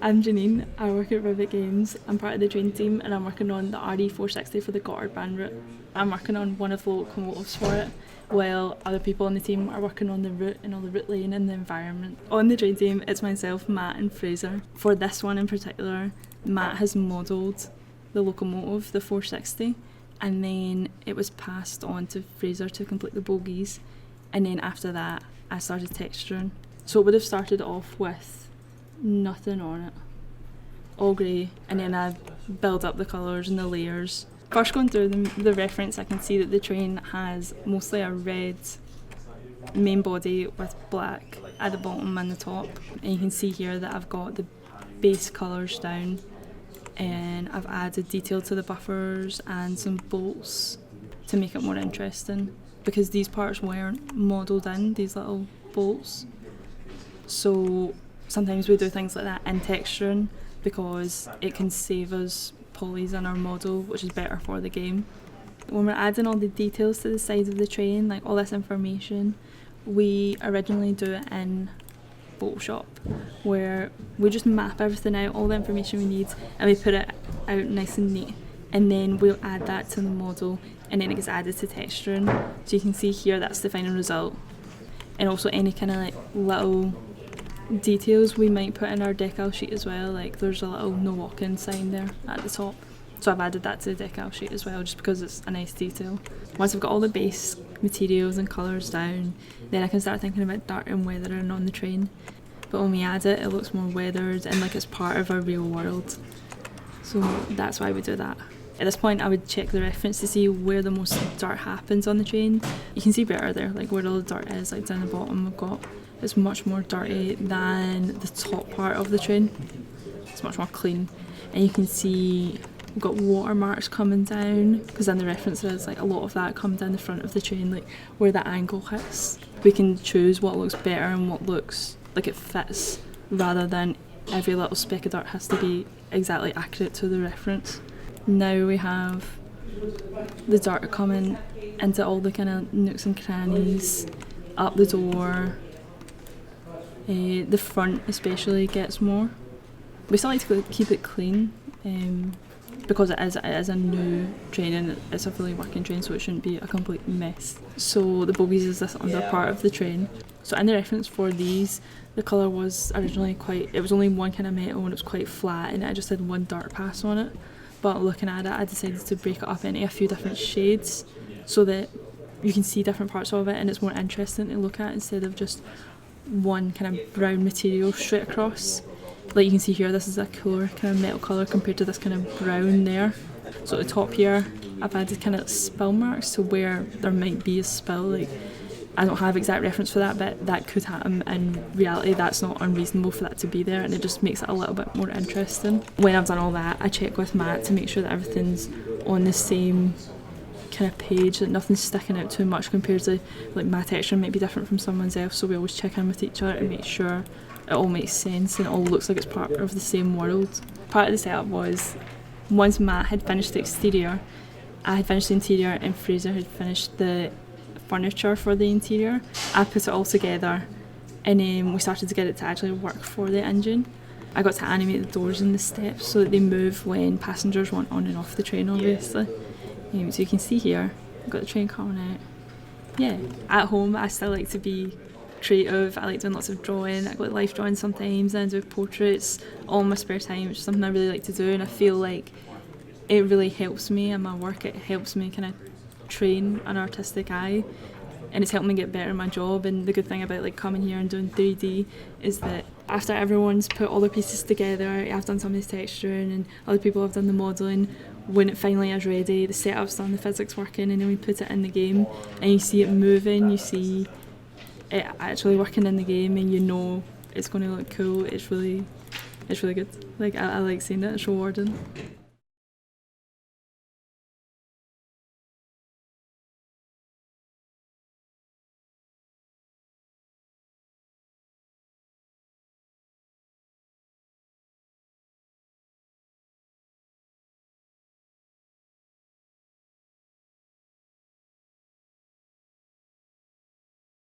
I'm Janine, I work at Rivet Games. I'm part of the train team and I'm working on the Re460 for the Gotthardbahn route. I'm working on one of the locomotives for it, while other people on the team are working on the route and all the route lane and the environment. On the train team, it's myself, Matt and Fraser. For this one in particular, Matt has modelled the locomotive, the 460, and then it was passed on to Fraser to complete the bogies, and then after that I started texturing. So it would have started off with nothing on it, all grey, and then I build up the colours and the layers. First going through the reference, I can see that the train has mostly a red main body with black at the bottom and the top, and you can see here that I've got the base colours down and I've added detail to the buffers and some bolts to make it more interesting, because these parts weren't modelled in, these little bolts. So sometimes we do things like that in texturing because it can save us polys in our model, which is better for the game. When we're adding all the details to the sides of the train, like all this information, we originally do it in Photoshop, where we just map everything out, all the information we need, and we put it out nice and neat, and then we'll add that to the model and then it gets added to texturing. So you can see here that's the final result. And also any kind of like little details we might put in our decal sheet as well, like there's a little no walk-in sign there at the top, so I've added that to the decal sheet as well just because it's a nice detail. Once I've got all the base materials and colours down, then I can start thinking about dirt and weathering on the train, but when we add it, it looks more weathered and like it's part of our real world, so that's why we do that. At this point I would check the reference to see where the most dirt happens on the train. You can see better there, like where all the dirt is, like down the bottom we've got, it's much more dirty than the top part of the train. It's much more clean, and you can see we've got watermarks coming down, because then the reference is like a lot of that come down the front of the train, like where the angle hits. We can choose what looks better and what looks like it fits, rather than every little speck of dirt has to be exactly accurate to the reference. Now we have the dirt coming into all the kind of nooks and crannies, up the door. The front especially gets more. We still like to keep it clean because it is a new train and it's a fully working train, so it shouldn't be a complete mess. So the bogies is this under part of the train. So in the reference for these, the colour was originally it was only one kind of metal and it was quite flat, and I just had one dirt pass on it. But looking at it, I decided to break it up into a few different shades so that you can see different parts of it and it's more interesting to look at instead of just one kind of brown material straight across. Like you can see here, this is a cooler kind of metal colour compared to this kind of brown there. So at the top here, I've added kind of spill marks to where there might be a spill. Like I don't have exact reference for that, but that could happen in reality. That's not unreasonable for that to be there, and it just makes it a little bit more interesting. When I've done all that, I check with Matt to make sure that everything's on the same kind of page, that nothing's sticking out too much compared to like my texture might be different from someone else, so we always check in with each other to make sure it all makes sense and it all looks like it's part of the same world. Part of the setup was, once Matt had finished the exterior, I had finished the interior and Fraser had finished the furniture for the interior. I put it all together and then we started to get it to actually work for the engine. I got to animate the doors and the steps so that they move when passengers want on and off the train, obviously. So you can see here, I've got the train coming out. Yeah, at home I still like to be creative. I like doing lots of drawing. I got life drawing sometimes and I do portraits all in my spare time, which is something I really like to do, and I feel like it really helps me in my work. It helps me kind of train an artistic eye, and it's helped me get better in my job. And the good thing about like coming here and doing 3D is that after everyone's put all their pieces together, I've done some of the texturing and other people have done the modelling, when it finally is ready, the setup's done, the physics working, and then we put it in the game and you see it moving, you see it actually working in the game, and you know it's going to look cool. It's really good. Like I like seeing it, it's rewarding.